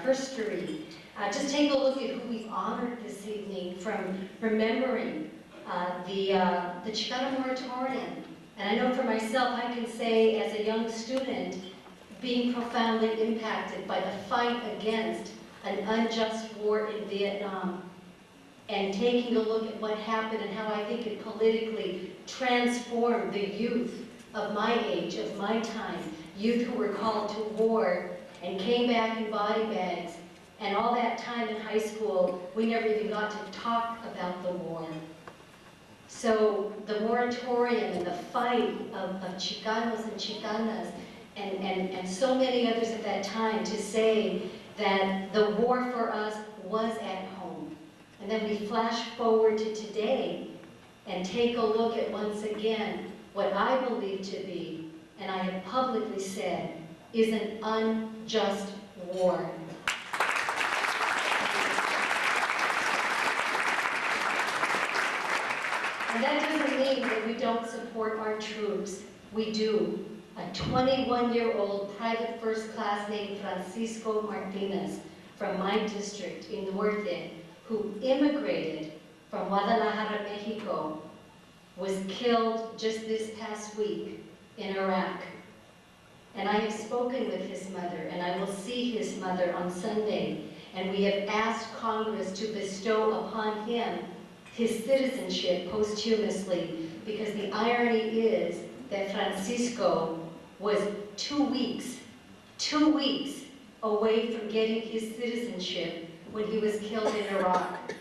history. Just take a look at who we've honored this evening, from remembering the Chicano moratorium. And I know for myself, I can say as a young student, being profoundly impacted by the fight against an unjust war in Vietnam, and taking a look at what happened and how I think it politically transformed the youth of my age, of my time, youth who were called to war and came back in body bags. And all that time in high school, we never even got to talk about the war. So the moratorium and the fight of Chicanos and Chicanas and so many others at that time to say that the war for us was at home. And then we flash forward to today and take a look at, once again, what I believe to be, and I have publicly said, is an unjust war. And that doesn't mean that we don't support our troops. We do. A 21-year-old private first class named Francisco Martinez from my district in Norte, who immigrated from Guadalajara, Mexico, was killed just this past week in Iraq. And I have spoken with his mother, and I will see his mother on Sunday, and we have asked Congress to bestow upon him his citizenship posthumously, because the irony is that Francisco was 2 weeks away from getting his citizenship when he was killed in Iraq.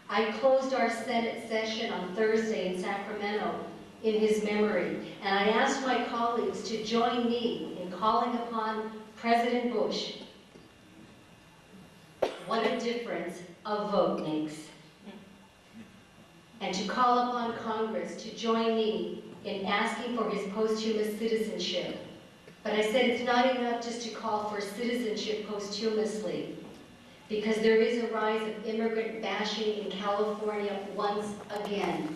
I closed our Senate session on Thursday in Sacramento in his memory, and I asked my colleagues to join me in calling upon President Bush. What a difference a vote makes. And to call upon Congress to join me in asking for his posthumous citizenship. But I said it's not enough just to call for citizenship posthumously, because there is a rise of immigrant bashing in California once again.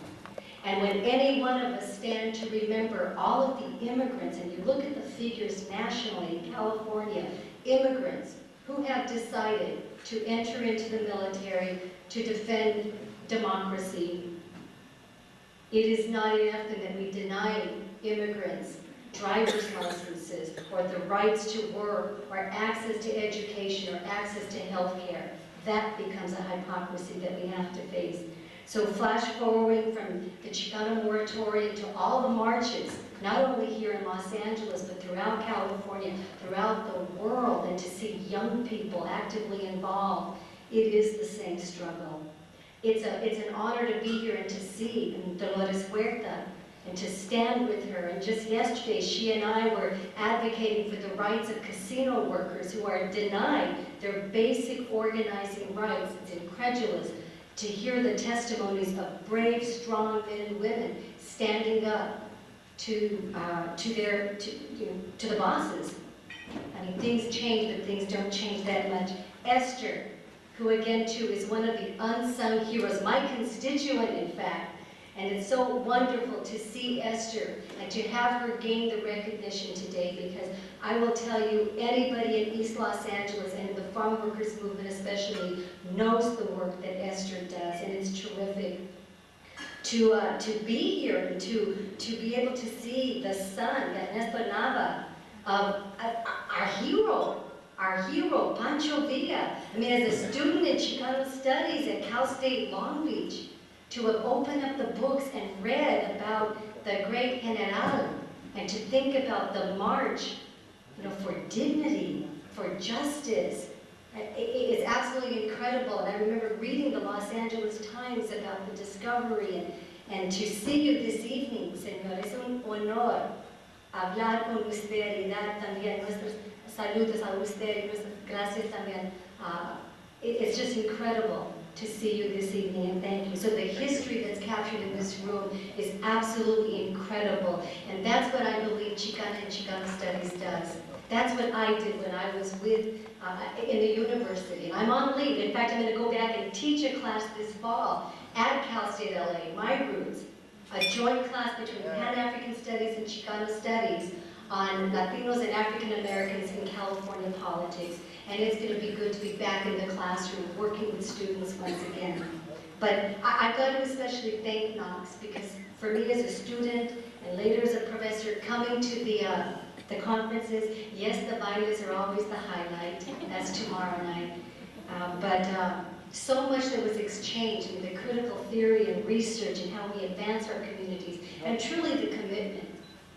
And when any one of us stand to remember all of the immigrants, and you look at the figures nationally in California, immigrants who have decided to enter into the military to defend democracy, it is not enough that we deny immigrants driver's licenses or the rights to work or access to education or access to health care. That becomes a hypocrisy that we have to face. So flash forwarding from the Chicano moratorium to all the marches, not only here in Los Angeles, but throughout California, throughout the world, and to see young people actively involved, it is the same struggle. It's an honor to be here and to see Dolores Huerta and to stand with her. And just yesterday, she and I were advocating for the rights of casino workers who are denied their basic organizing rights. It's incredulous to hear the testimonies of brave, strong men and women standing up to the bosses. I mean, things change, but things don't change that much. Esther, who again too is one of the unsung heroes, my constituent in fact, and it's so wonderful to see Esther and to have her gain the recognition today, because I will tell you, anybody in East Los Angeles and in the farm workers movement especially knows the work that Esther does, and it's terrific. To be here and to be able to see the son, Ernesto Nava, of our hero, Pancho Villa. I mean, as a student in Chicano studies at Cal State Long Beach, to have opened up the books and read about the great General, and to think about the march, for dignity, for justice. It's absolutely incredible. And I remember reading the Los Angeles Times about the discovery, and to see you this evening, Señor, es un honor hablar con usted y dar también nuestros saludos a usted y nuestras gracias también. It's just incredible to see you this evening, and thank you. So the history that's captured in this room is absolutely incredible, and that's what I believe Chicana and Chicano Studies does. That's what I did when I was in the university. I'm on leave. In fact, I'm going to go back and teach a class this fall at Cal State LA, my roots, a joint class between Pan-African Studies and Chicano Studies on Latinos and African Americans in California politics. and it's going to be good to be back in the classroom working with students once again. But I've got to especially thank NACCS, because for me as a student and later as a professor coming to the conferences, yes, the bailes are always the highlight. That's tomorrow night. But so much that was exchanged in the critical theory and research and how we advance our communities, and truly the commitment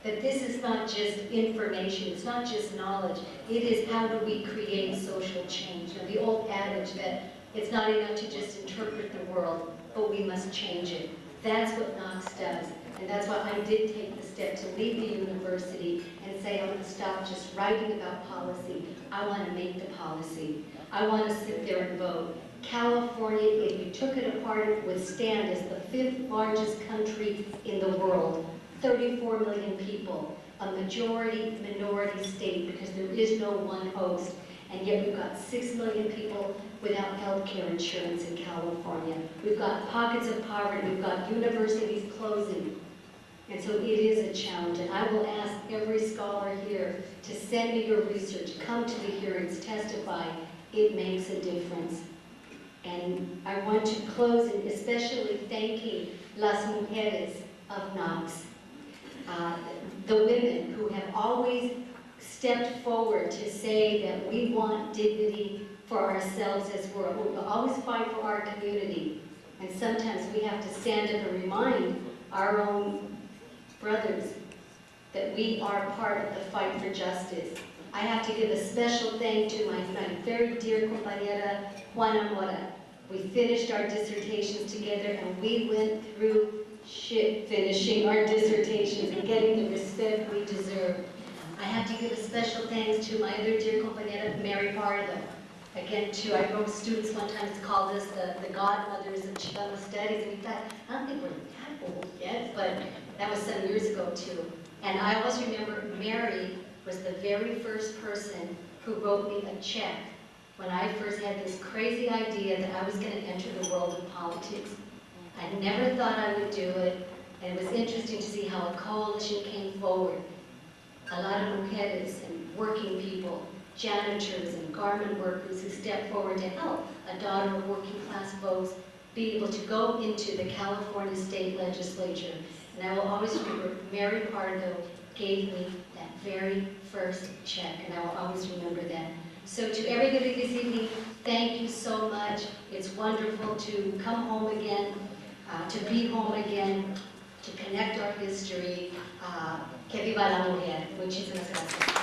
that this is not just information, it's not just knowledge, it is how do we create social change. You know, the old adage that it's not enough to just interpret the world, but we must change it. That's what NACCS does. And that's why I did take the step to leave the university and say I'm going to stop just writing about policy. I want to make the policy. I want to sit there and vote. California, if you took it apart, it would stand as the 5th largest country in the world. 34 million people, a majority-minority state, because there is no one host. And yet we've got 6 million people without health care insurance in California. We've got pockets of poverty. We've got universities closing. And so it is a challenge. And I will ask every scholar here to send me your research, come to the hearings, testify. It makes a difference. And I want to close in especially thanking las mujeres of NACCS, the women who have always stepped forward to say that we want dignity for ourselves as well. We'll always fight for our community. And sometimes we have to stand up and remind our own brothers that we are part of the fight for justice. I have to give a special thank to my friend, very dear compañera Juana Mora. We finished our dissertations together, and we went through shit finishing our dissertations and getting the respect we deserve. I have to give a special thanks to my other dear compañera, Mary Pardo. Again, too, I wrote students one time called us the godmothers of Chicano studies, and we thought, I don't think we're that old yet, but that was some years ago, too. And I always remember Mary was the very first person who wrote me a check when I first had this crazy idea that I was going to enter the world of politics. I never thought I would do it, and it was interesting to see how a coalition came forward. A lot of mujeres and working people, janitors and garment workers who stepped forward to help a daughter of working class folks be able to go into the California state legislature. And I will always remember Mary Pardo gave me that very first check, and I will always remember that. So to everybody this evening, thank you so much. It's wonderful to come home again, to be home again, to connect our history. Que viva la mujer. Muchísimas gracias.